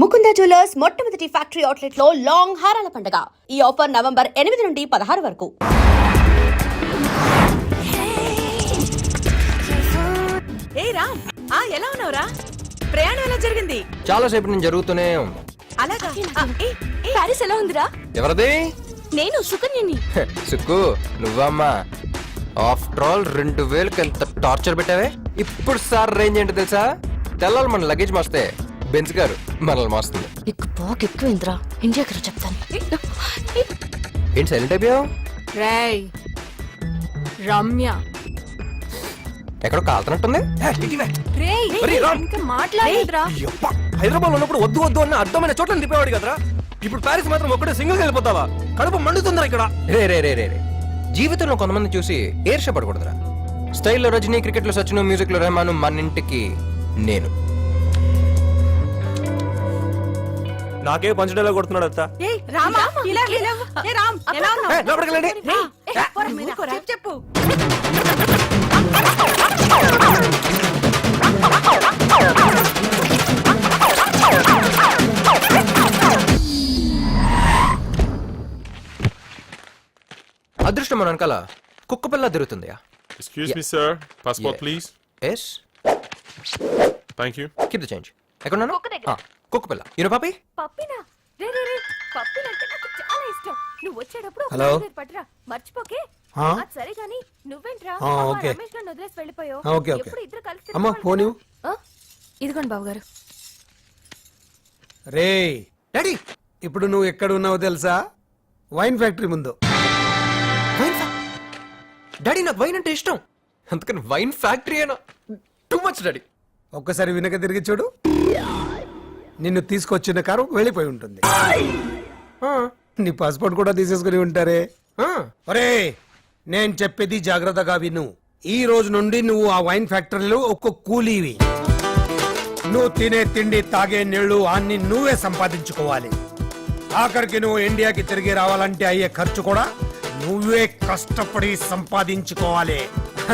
Mukunda jewellers మొట్టమొదటి factory outlet లో long హారాల పండుగ. ఈ ఆఫర్ నవంబర్ 8 నుండి 16 వరకు. ఏ రామ్, ఎలా ఉన్నావురా? ప్రయాణం ఎలా జరిగింది? చాలా సేపు నేను జరుగుతూనే ఉంది. అలాగా? ప్యారిస్ ఎలా ఉందిరా? ఎవరది? నేను సుకన్యని. సుక్కు నువ్వమ్మా. ఆఫ్టర్ ఆల్ 2000కి ఎంత టార్చర్ పెట్టావే. ఇప్పుడు సార్ రేంజ్ ఏంటో తెలుసా? తెల్లాలి మన లగేజ్ మోస్తే బెంచ్ గారు మనల్ని మోస్తుంది. ఎక్కువ ఇండియాకి చెప్తాను. ఏంటి సైలెంట్ అయిపోయావు? రేయ్ రమ్య ఎక్కడో కాలుతున్నట్టుంది. మాట్లాడేదిరా. హైదరాబాద్ ఉన్నప్పుడు వద్దు వద్దు అన్న అర్థమైన చోట్ల తిప్పేవాడు కదరా. ఇప్పుడు ప్యారిస్ మాత్రం ఒక్కడే సింగిల్ వెళ్ళిపోతావా? కడుపు మండుతుందా ఇక్కడ? రే రే రే రే రే జీవితంలో కొంతమంది చూసి ఏర్ష పడకూడదురా. స్టైల్లో రజనీ, క్రికెట్ లో సచిన్, మ్యూజిక్ లో రెహమాన్, మన ఇంటికి నేను. నాకే పంచడేలా కొడుతున్నాడు అత్త. చెప్పు. అదృష్టం మన వెనకాల కుక్క పిల్ల తిరుగుతుంది. Excuse me, sir. Passport, please. Yes, Thank you. Keep the change. ఎక్కడున్నాను? కుక్క పిల్ల. యూనో పాపి? పప్పినా? రే రే రే, పప్పినంటే నాకు చాలా ఇష్టం. నువ్వు వచ్చేటప్పుడు ఒక హలో. ప్లేట్ పట్టురా, మర్చిపోకే. ఆ? అది సరే గాని నువ్వేంట్రా ఆ, ఓకే. రమేష్ గారిని వదిలేసి వెళ్ళిపోయావు? ఆ, ఓకే, ఓకే. ఎప్పుడు ఇద్దరు కలిసి అమ్మా ఫోన్ ఇవ్వు. ఇదిగోండి బావగారు. రే డాడీ, ఇప్పుడు నువ్వు ఎక్కడ ఉన్నావో తెలుసా? వైన్ ఫ్యాక్టరీ ముందు. డాడీ నాకు వైన్ అంటే ఇష్టం, అందుకని వైన్ ఫ్యాక్టరీ అయినా టూ మచ్ డాడీ. ఒక్కసారి వెనక తిరిగి చూడు. నిన్ను తీసుకొచ్చిన కారు వెళ్ళిపోయి ఉంటుంది. నీ పాస్పోర్ట్ కూడా తీసేసుకుని ఉంటారే. ఒరే, నేను చెప్పేది జాగ్రత్తగా విను. ఈ రోజు నుండి నువ్వు ఆ వైన్ ఫ్యాక్టరీలో ఒక్క కూలీవి. నువ్వు తినే తిండి, తాగే నీళ్లు అన్ని నువ్వే సంపాదించుకోవాలి. ఆఖరికి నువ్వు ఇండియాకి తిరిగి రావాలంటే అయ్యే ఖర్చు కూడా నువ్వే కష్టపడి సంపాదించుకోవాలి.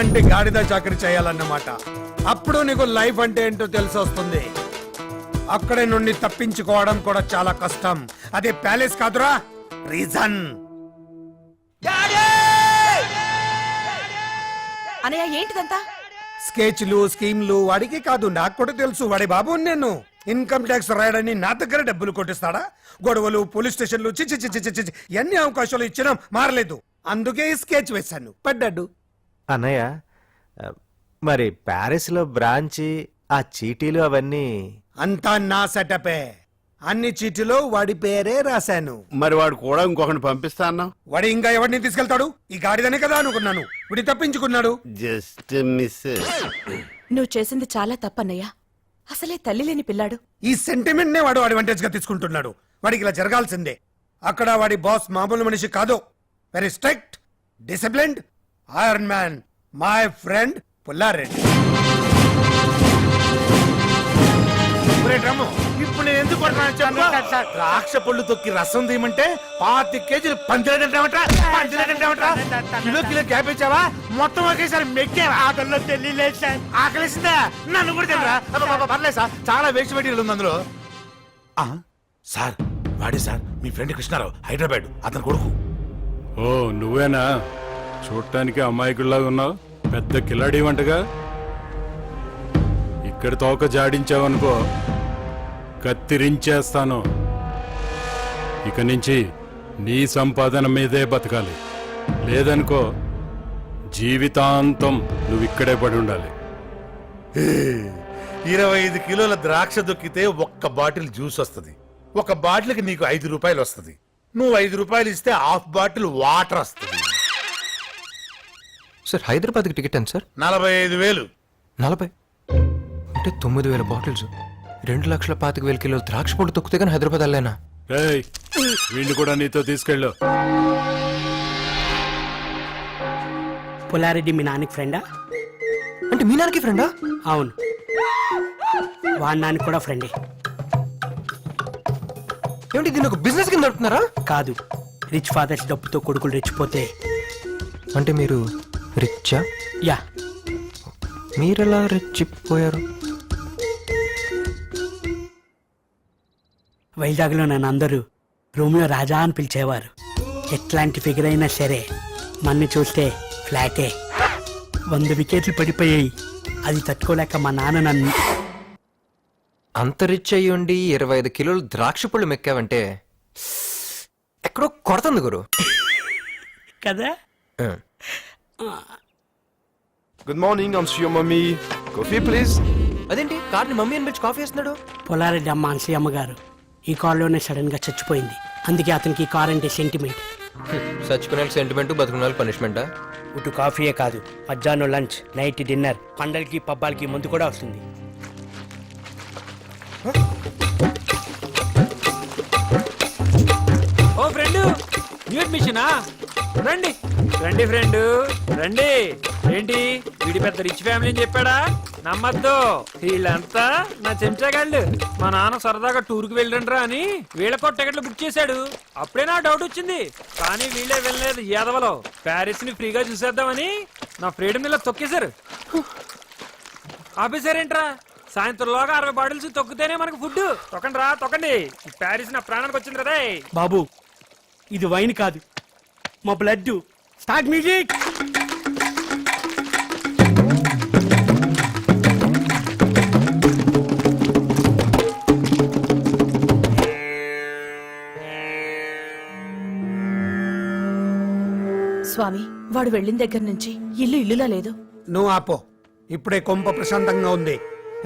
అంటే గాడిద చాకరీ చేయాలన్నమాట. అప్పుడు నీకు లైఫ్ అంటే ఏంటో తెలిసి వస్తుంది. అక్కడే నుండి తప్పించుకోవడం కూడా చాలా కష్టం. అదే ప్యాలెస్ కాదురా, రీజన్. అనయ్య ఏంటిదంతా? స్కెచ్లు, స్కీమ్లు వాడికి కాదు, నాకు కూడా తెలుసు. వాడి బాబు నేను ఇన్కమ్ ట్యాక్స్ రాయడని నా దగ్గర డబ్బులు కొట్టిస్తాడా? గొడవలు, పోలీస్ స్టేషన్లు, చిచి చిచి చిచి ఎన్ని అవకాశాలు ఇచ్చినా మారలేదు. అందుకే ఈ స్కెచ్ వేశాను, పడ్డాడు. అన్నయ్య, మరి ప్యారిస్ లో బ్రాంచి, ఆ చీటీలు అవన్నీ అంతా నా సెటపే. అన్ని చీటిలో వాడి పేరే రాశాను. మరి వాడు కూడా ఇంకొకటి పంపిస్తా అన్నావు. వాడి ఇంకా ఎవరిని తీసుకెళ్తాడు? ఈ గాడిదనే కదా అనుకున్నాను. వీడి తప్పించుకున్నాడు. Just miss. నువ్వు చేసింది చాలా తప్పన్నయ్యా. అసలే తల్లి లేని పిల్లాడు. ఈ సెంటిమెంట్ నే వాడు అడ్వాంటేజ్ గా తీసుకుంటున్నాడు. వాడికి ఇలా జరగాల్సిందే. అక్కడ వాడి బాస్ మామూలు మనిషి కాదు. Very strict, disciplined, iron man, my friend Pulla Reddy. ఇప్పుడు నేను ఎందుకు ద్రాక్ష పళ్ళు తొక్కి రసం తీయమంటే 25 కేజీలు పంచలేదంటావట్రా? Kilo kilo క్యాపేచావా? మొత్తం ఒకేసారి మెక్కావా? ఆకలిలో తెలియలేదు సార్. ఆకలిసిందా? నన్ను కూడా తెలియరా? పర్లేదు సార్, చాలా వేస్ట్ మెటీరియల్ ఉంది అందులో. సార్, వాడే సార్ మీ ఫ్రెండ్ కృష్ణారావు, హైదరాబాద్, అతని కొడుకు. ఓ నువ్వేనా? చూడటానికి అమాయకుల్లాగా ఉన్నావు. పెద్ద కిలాడి వంటగా. ఇక్కడ తోక జాడించావనుకో, కత్తిరించేస్తాను. ఇక నుంచి నీ సంపాదన మీదే బతకాలి. లేదనుకో జీవితాంతం నువ్వు ఇక్కడే పడి ఉండాలి. 25 కిలోల ద్రాక్ష దొక్కితే ఒక్క బాటిల్ జ్యూస్ వస్తుంది. ఒక బాటిల్కి నీకు 5 రూపాయలు వస్తుంది. నువ్వు 5 రూపాయలు ఇస్తే హాఫ్ బాటిల్ వాటర్ వస్తుంది. సార్, హైదరాబాద్కి టికెట్ ఎంత సార్? 45,000. 40 అంటే 9,000 బాటిల్స్, 2,25,000 కిలోలు ద్రాక్ష పొడి తొక్కితే కానీ హైదరాబాద్ వెళ్ళలేనా? రేయ్, వీళ్ళు కూడా నీతో తీసుకెళ్ళు. పుల్లారెడ్డి మీ నాన్నకి ఫ్రెండా? అంటే మీ నాన్నకి ఫ్రెండా? అవును, వాడి నాన్నకి కూడా ఫ్రెండే. ఏమిటి, దీన్ని ఒక బిజినెస్ కింద నడుపుతున్నారా? కాదు, రిచ్ ఫాదర్స్ డబ్బుతో కొడుకులు రెచ్చిపోతే. అంటే మీరు రిచ్చా? యా. మీరెలా రెచ్చిపోయారు? వైజాగ్లో నన్ను అందరూ రోమియో రాజా అని పిలిచేవారు. ఎట్లాంటి ఫిగర్ అయినా సరే మన్ని చూస్తే ఫ్లాటే. 100 వికెట్లు పడిపోయాయి. అది తట్టుకోలేక మా నాన్న నన్ను అంత రిచ్ అయ్యుండి 25 కిలోలు ద్రాక్ష పళ్ళు మెక్కావంటే ఎక్కడో కొడుతుంది గురు. కదా. Good morning, I'm your mommy. Coffee, please. అదేంటి కార్ని మమ్మీ అని పిలిచి కాఫీ వేస్తున్నాడు? పొలారెడ్డి అమ్మ అన్సీ అమ్మగారు ఈ కారులోనే సడన్ గా చచ్చిపోయింది. అందుకే అతనికి ఈ కార్ అంటే సెంటిమెంట్. చచ్చిపోయిన సెంటిమెంట్, బతుకున్న పనిష్మెంటా? ఇటు కాఫీయే కాదు, మధ్యాహ్నం లంచ్, నైట్ డిన్నర్, పండలకి పబ్బాలకి ముందు కూడా వస్తుంది. ఓ ఫ్రెండ్, న్యూ అడ్మిషనా? రండి రండి ఫ్రెండ్ రండి. ఏంటి వీడి పెద్ద రిచ్ ఫ్యామిలీ అని చెప్పాడా? నమ్మద్దు, వీళ్ళంతా నా చెంచాగాళ్ళు. మా నాన్న సరదాగా టూర్కి వెళ్ళండ్రా అని వీళ్ళకో టికెట్లు బుక్ చేశాడు. అప్పుడే నా డౌట్ వచ్చింది, కానీ వీళ్ళే వెళ్ళలేదు. యాదవలో ప్యారిస్ ని ఫ్రీగా చూసేద్దామని నా ఫ్రీడమ్ ఇలా తొక్కేశారు. ఆపేశారేంట్రా? సాయంత్రంలోగా 60 బాటిల్స్ తొక్కితేనే మనకు ఫుడ్. తొక్కండి రా తొక్కండి. ప్యారిస్ నా ప్రాణానికి వచ్చింది కదా. బాబు, ఇది వైన్ కాదు, మా బ్లడ్. Start music. స్వామి, వాడు వెళ్ళిన దగ్గర నుంచి ఇల్లు ఇల్లులా లేదు. నువ్వు ఆపో. ఇప్పుడే కొంప ప్రశాంతంగా ఉంది.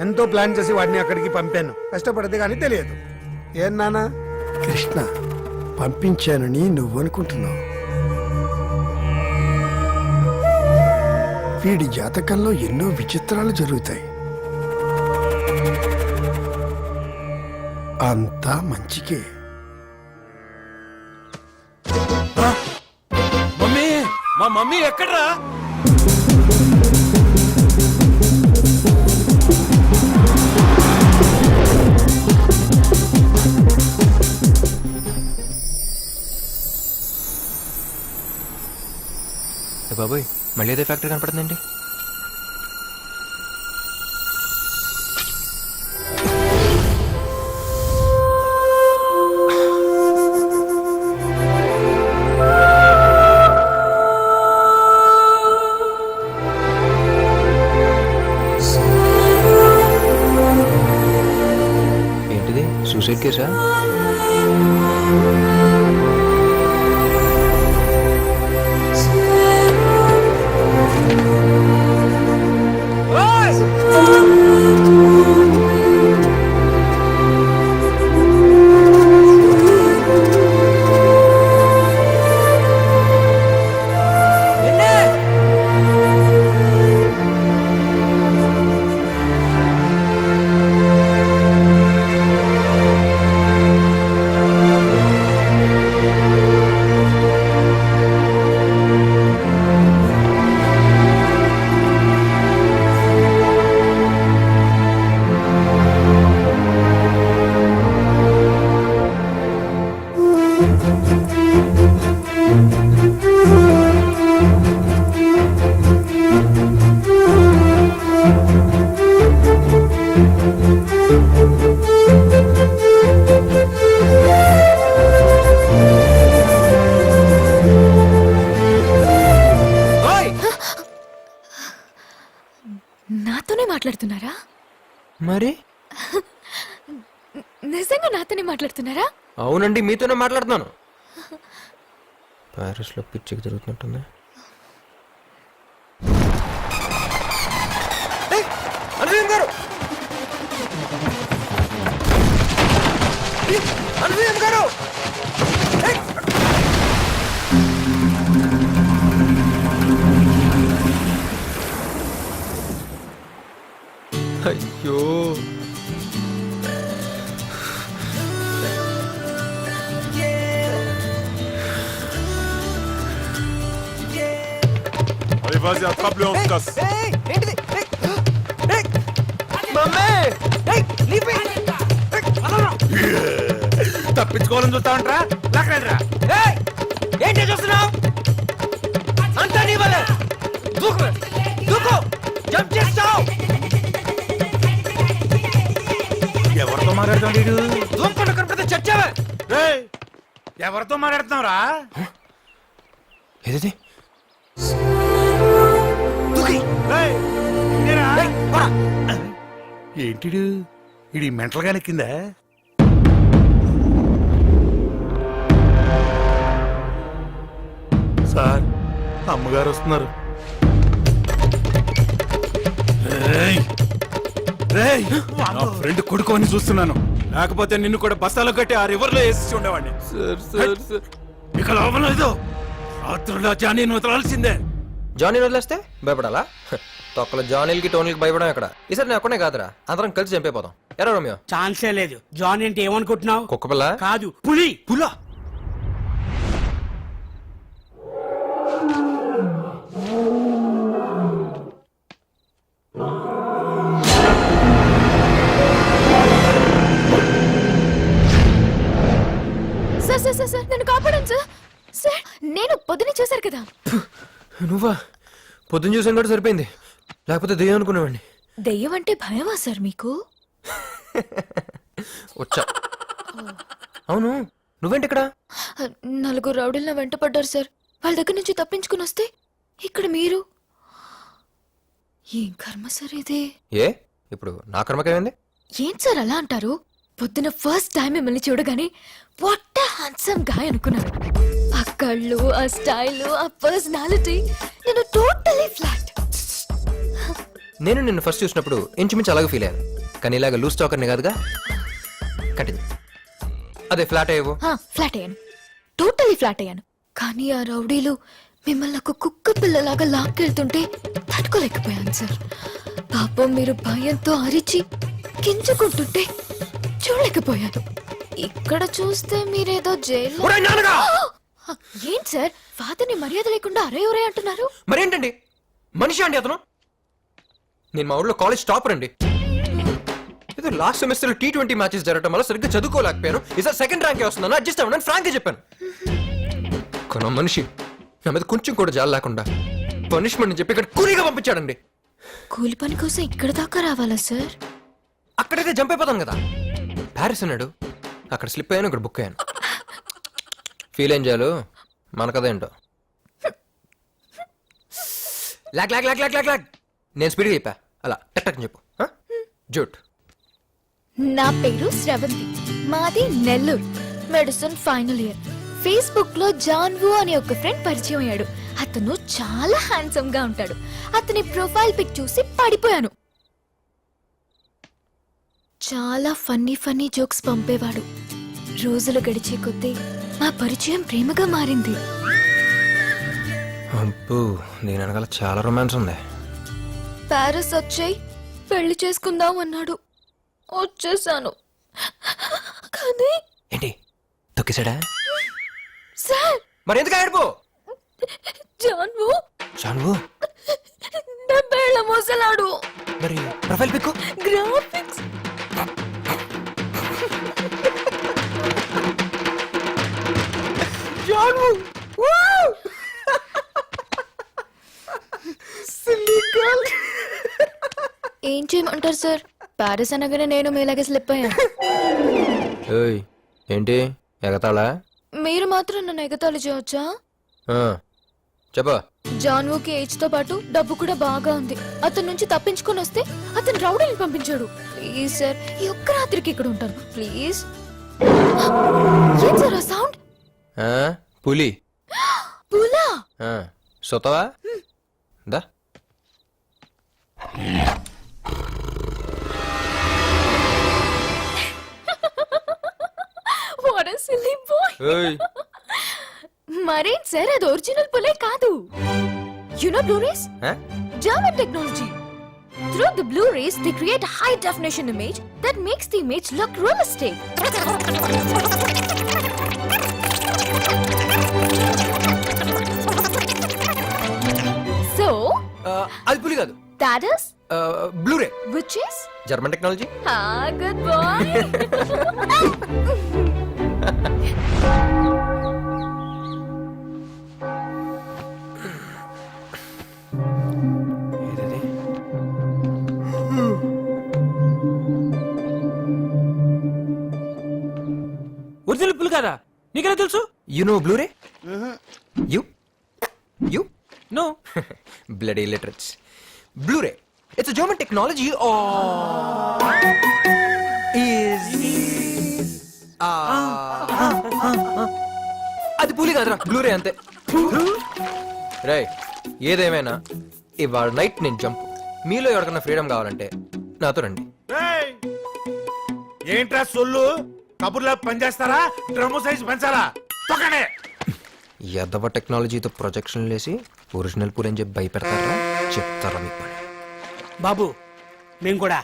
ఎంతో ప్లాన్ చేసి వాడిని అక్కడికి పంపాను. కష్టపడితే కానీ తెలియదు. ఏం నానా? కృష్ణ పంపించానని నువ్వు అనుకుంటున్నావు. వీడి జాతకంలో ఎన్నో విచిత్రాలు జరుగుతాయి. అంతా మంచికే. మమ్మీ, మా మమ్మీ ఎక్కడ్రా? బాబోయ్, మళ్ళీ అదే ఫ్యాక్టరీ కనపడుతుందండి. ఏంటిది, సూసైడ్ కేసా? నాతోనే మాట్లాడుతున్నారా? మరి నిజంగా నాతోనే మాట్లాడుతున్నారా? అవునండి, మీతోనే మాట్లాడుతున్నాను. ప్యారిస్ లో పిచ్చికి తిరుగుతున్నట్టుంది. అనుసూయం గారు, అనుసూయం గారు! అయ్యో, Allez, vas-y, attrape-le, on se casse. తప్పించుకోవాలని చూస్తా ఉంటా. లాక్కలేదురా. ఏంటి చూస్తున్నావు? అంతా నీ వల్లే. దూకు, దూకు, జంప్ చేస్తావు. ఎవరితో మాట్లాడుతాడు? దూకుండా కనపడితే చర్చ ఎవరితో మాట్లాడుతున్నావురా? ఏది ఏయ్, ఇదేరా? ఏంటిడు ఇది మెంటల్ గా నెక్కిందా? సార్ అమ్మగారు వస్తున్నారు. నా ఫ్రెండ్ కొడుకు అని చూస్తున్నాను, లేకపోతే నిన్ను కూడా బస్తాలో కట్టి ఆ రివర్ లో వేసి ఉండేవాడిని. ఇక లోపల లేదు. రాత్రుల్లో జానీ వదలాల్సిందే. జానీ వదిలేస్తే భయపడాలా? తొక్కల జానీలకి టోనీలకి భయపడం ఎక్కడ? ఈసారి నేను ఒక్కనే కాదురా, అందరం కలిసి చంపైపోతాం. ఎరా రోమియో? ఛాన్సే లేదు. జాన్ అంటే ఏమనుకుంటున్నావు? కుక్కపిల్ల కాదు, పులి. పులా? సార్ సార్ సార్ సార్ నన్ను కాపాడండి సార్. సార్ నేను పొద్దునే చూశారు కదా. నువ్వా? పొద్దున్న చూసాను కూడా సరిపోయింది, లేకపోతే దెయ్యం అనుకునేవాడిని. దెయ్యం అంటే భయమా సార్ మీకు? వచ్చా. అవును, నువ్వేంటి ఇక్కడ? నలుగురు రౌడీలు నా వెంట పడ్డారు సార్. వాళ్ళ దగ్గర నుంచి తప్పించుకుని వస్తే ఇక్కడ మీరు. ఏం కర్మ సార్ ఇది? ఏ ఇప్పుడు నా కర్మకేమైంది? ఏం సార్ అలా అంటారు? పొద్దున ఫస్ట్ టైం మిమ్మల్ని చూడగానే వాట్ హ్యాండ్సమ్ గాయ్ అనుకున్నాను. ఆ కళ్ళు, ఆ స్టైల్, ఆ పర్సనాలిటీ, నేను టోటలీ ఫ్లాట్. నేను నిన్ను ఫస్ట్ చూసినప్పుడు ఇంచుమించు అలాగే ఫీల్ అయ్యాను, కానీ ఇలాగ లూజ్ టాకర్ని కాదుగా. కంటిన్యూ. అదే ఫ్లాట్ అయ్యేవో. ఫ్లాట్ అయ్యాను, టోటలీ ఫ్లాట్ అయ్యాను. కానీ ఆ రౌడీలు మిమ్మల్ని ఒక కుక్క పిల్లలాగా లాక్కెళ్తుంటే తట్టుకోలేకపోయాను సార్. పాపం మీరు భయంతో అరిచి గింజుకుంటుంటే చూడలేకపోయాను. ఇక్కడ చూస్తే మీరేదో జైల్లో. ఏంటి సార్ ఫాదర్ని మర్యాద లేకుండా అరే ఒరే అంటున్నారు? మరేంటండి, మనిషి అండి అతను. నేను మా ఊళ్ళో కాలేజ్ టాపర్ అండి. ఏదో లాస్ట్ సెమిస్టర్ T20 మ్యాచెస్ జరగడం వల్ల సరిగ్గా చదువుకోలేకపోయాను. ఈసారి సెకండ్ ర్యాంకే వస్తున్నాను, అడ్జస్ట్ అవ్వను ఫ్రాంక్గా చెప్పాను. కొన మనిషి నా మీద కొంచెం కూడా జాలి లేకుండా పనిష్మెంట్ చెప్పి ఇక్కడ కూలీగా పంపించాడండి. కూలి పని కోసం ఇక్కడ దాకా రావాలా సార్? అక్కడైతే జంప్ అయిపోతాను కదా. ప్యారిస్ అన్నాడు, అక్కడ స్లిప్ అయ్యాను, ఇక్కడ బుక్ అయ్యాను. ఫీల్ ఏం చేయాలి మనకదేంటో. లాగ్ లాగ్ లాగ్ లాగ్ లాగ్ లాగ్. నేను స్పీడ్గా చెప్పా, అలా టక్ చెప్పు. జూట్. నా పేరు శ్రవంతి, మాది Nellore. Medicine final year. Facebook లో జాన్వు అనే ఒక ఫ్రెండ్ పరిచయం అయ్యాడు. అతను చాలా హ్యాండ్సమ్ గా ఉంటాడు. అతని ప్రొఫైల్ పిక్ చూసి పడిపోయాను. చాలా ఫన్నీ జోక్స్ పంపేవాడు. రోజులు గడిచే కొద్దీ మా పరిచయం ప్రేమగా మారింది. అబ్బో, దీని వెనకాల చాలా రొమాన్స్ ఉంది. ప్యారిస్ వచ్చాయి, పెళ్లి చేసుకుందాం అన్నాడు. వచ్చేసాను. కానీ ఏంటి తొక్కిసాడా? సార్ మరి ఎందుకు ఆడిపో? జాన్వు జాన్వు 70 ఏళ్ల మోసలాడు. మరి ప్రొఫైల్ పిక్ గ్రాఫిక్స్ జాన్వు. ఏం చేయమంటారు సార్? ప్యారిస్ అనగానే నేను మీలాగే స్లిప్ అయ్యాను. ఏయ్ ఏంటి ఎగతాళా? మీరు మాత్రం నన్ను ఎగతాళి చేయవచ్చా? చెప్పా. జాన్వుకి ఏజ్ తో పాటు డబ్బు కూడా బాగా ఉంది. అతని నుంచి తప్పించుకొని వస్తే అతను రౌడీని పంపించాడు. ప్లీజ్ సార్, ఈ ఒక్క రాత్రికి ఇక్కడ ఉంటాను ప్లీజ్. ఏం సార్ ఆ సౌండ్? పులి. పులా? సొతవా దా. What a silly boy. మరేం సార్, అది ఒరిజినల్ పులే కాదు. You know Blu-rays? German technology. Through the Blu-rays, they create a high-definition image that makes the image look realistic. So, అది పులి కాదు. that is Blu-ray. which is German technology. good boy. Original పులి కదా? నీకెలా తెలుసు? You know Blu-ray? You know. bloody illiterates. Blu-ray. It's a German technology అది పూలి కాదురా, Blu-ray అంతే. రే ఏదేమైనా ఇవాళ నైట్ నేను జంప్. మీలో ఎవరికన్నా ఫ్రీడమ్ కావాలంటే నాతో రండి. ఏయ్! ఏంట్రా సొల్లు? కబుర్లో పనిచేస్తారా? డ్రమ్ము సైజ్ పెంచాలా? తొక్కడే. ఎదవ టెక్నాలజీతో ప్రొజెక్షన్ లేసి ఒరిజినల్ పూరి అని చెప్పి భయపెడతారా? చెప్తారా మీకు పని. బాబు మేము కూడా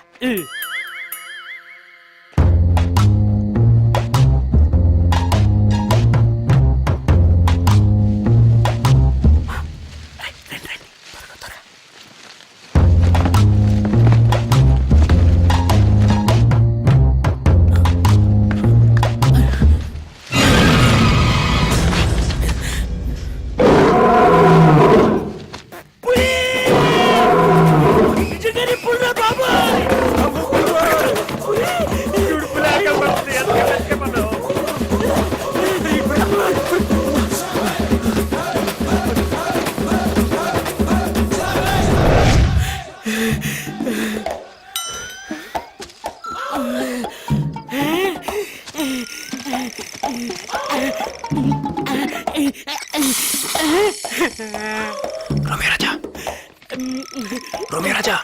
రోమియో రాజా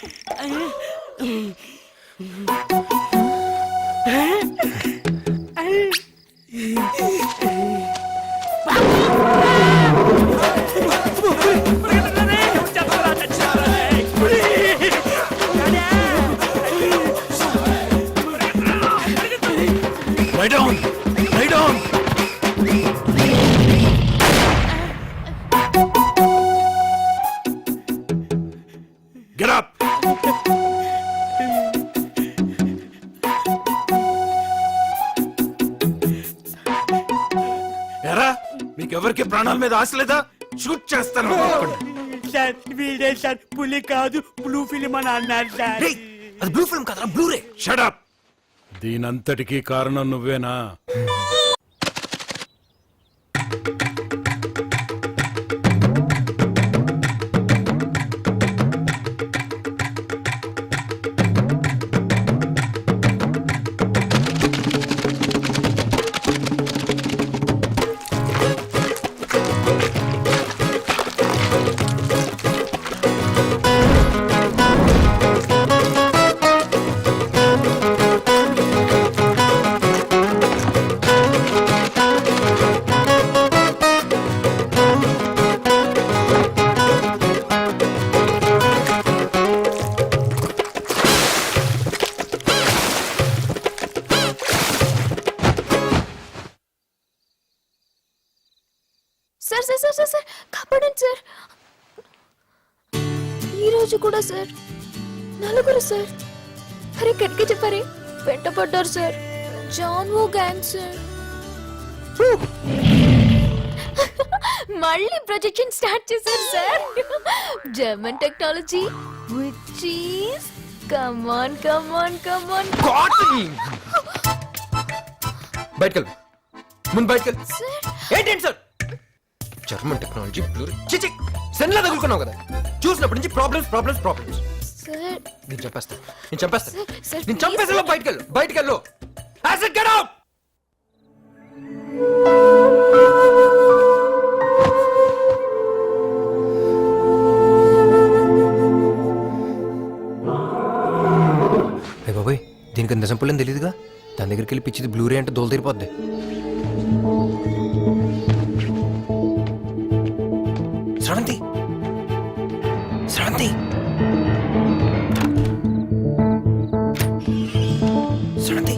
Lie down! Lie down! Get up! ఎరా మీకెవరికి ప్రాణాల మీద ఆశ లేదా? షూట్ చేస్తాను. సార్ వీడే సార్ పులి కాదు బ్లూ ఫిలిం అని అన్నారు సార్. అది బ్లూ ఫిల్మ్ కాదురా, బ్లూరే. Shut up! దీనంతటికీ కారణం నువ్వేనా? Sir sir sir sir sir కాపాడండి సార్. ఈరోజు కూడా సార్ నలుగురు సార్. అరే కట్కి చెప్పారే వెంటపడ్డారు సార్. జాన్ వో గ్యాంగ్ సార్. మళ్ళీ ప్రొజెక్షన్ స్టార్ట్ చేశారు sir. German technology which is come on come on come on. బయటకెళ్ళు, ముందు బయటకెళ్ళు. సార్ ఏంటండి సార్ జర్మన్ టెక్నాలజీ బ్లూరే? చిచి సెన్లా తగులుకున్నావు కదా, చూసినప్పటి నుంచి ప్రాబ్లమ్స్ ప్రాబ్లమ్స్ ప్రాబ్లమ్స్. సార్ నేను చంపేస్తా, నేను చంపేస్తా, సార్ నేను చంపేస్తా. బయటకెళ్ళు, బయటకెళ్ళు. I said get out! బాబాయ్ దీనికి అంత సింపుల్ అని తెలియదుగా. దాని దగ్గరికి వెళ్ళి పిచ్చిది బ్లూరే అంటే దోలు తీరిపోద్ది. శ్రవంతి, శ్రవంతి, శ్రవంతి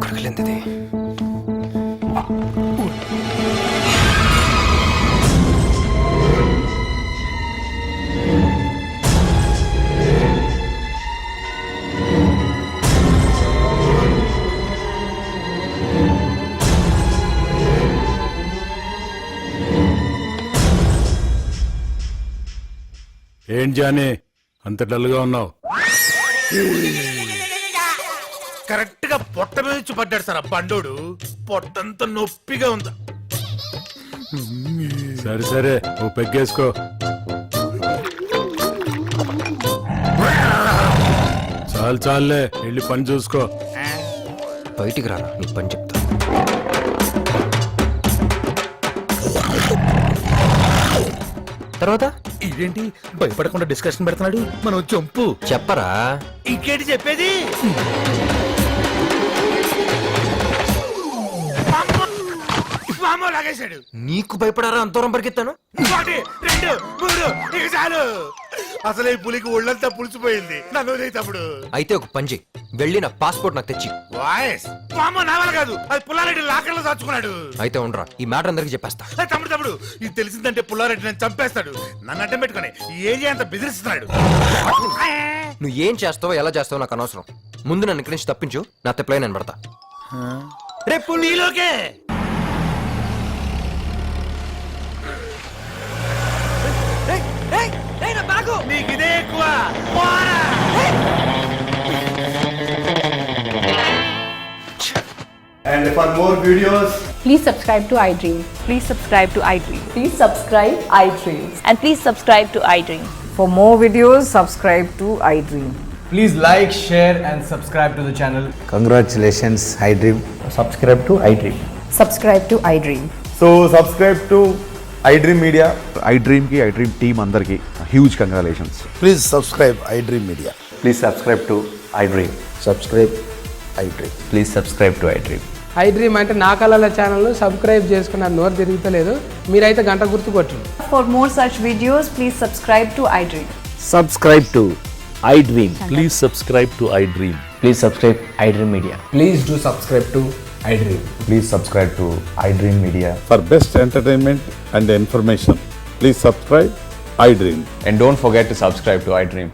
కొడకలేంతది. ఏం జానీ అంత డల్గా ఉన్నావు? కరెక్ట్ గా పొట్ట మీద నుంచి పడ్డాడు సార్ ఆ బండోడు. పొట్టంతా నొప్పిగా ఉందా. సరే సరే ఓ పెగ్గేసుకో. చాలే వెళ్ళి పని చూసుకో. బయటికి రారా, నీ పని చెప్తా. తర్వాత ఇదేంటి భయపడకుండా డిస్కషన్ పెడుతున్నాడు. మనం చంపు చెప్పరా. ఇంకేంటి చెప్పేది. లాగేశాడు. నీకు భయపడారా అంత దూరం పరిగెత్తాను. 1 2 3 ఇక చాలు. అసలు ఈ పులికి ఒళ్ళంతా పులిసిపోయింది. నన్ను వదిలేయ్ తమ్ముడు. అయితే ఒక పని చెయ్యి, వెళ్ళి నా పాస్పోర్ట్ నాకు తెచ్చి. వాయిస్ మామ నా వల్ల కాదు, అది పుల్లారెడ్డి లాకర్లో దాచుకున్నాడు. అయితే ఉండరా, ఈ మ్యాటర్ అందరికి చెప్పేస్తా. తమ్ముడు ఇది తెలిసిందంటే పుల్లారెడ్డి నన్ను చంపేస్తాడు. నన్ను అడ్డం పెట్టుకుని ఈ ఏరియా అంతా బెదిరిస్తున్నాడు. నువ్వు ఏం చేస్తావో ఎలా చేస్తావో నాకు అనవసరం. ముందు నన్ను ఇక్కడి నుంచి తప్పించు, నా తెప్పలై నేను పడతా. రేపు నీలోకే నీకు ఇదే ఎక్కువ. And for more videos, Please subscribe to iDream. Please subscribe to iDream. Please subscribe iDream. And please subscribe to iDream. For more videos, subscribe to iDream. please like, share and subscribe to the channel. Congratulations iDream. Subscribe to iDream. Subscribe to iDream. So subscribe to iDream Media. iDream ki iDream team andarki huge congratulations. Please subscribe iDream media. Please subscribe to iDream. Subscribe iDream. Please subscribe to iDream. iDream అంటే నా కళల channel subscribe చేసుకున్న నోరు తిరుగుతలేదు. మీరైతే గంట గుర్తు కొట్టండి. For more such videos, please subscribe to iDream. Subscribe to iDream. Please subscribe to iDream. Please subscribe iDream Media. Please do subscribe to iDream. Please subscribe to iDream Media. For best entertainment and information, please subscribe iDream. And don't forget to subscribe to iDream.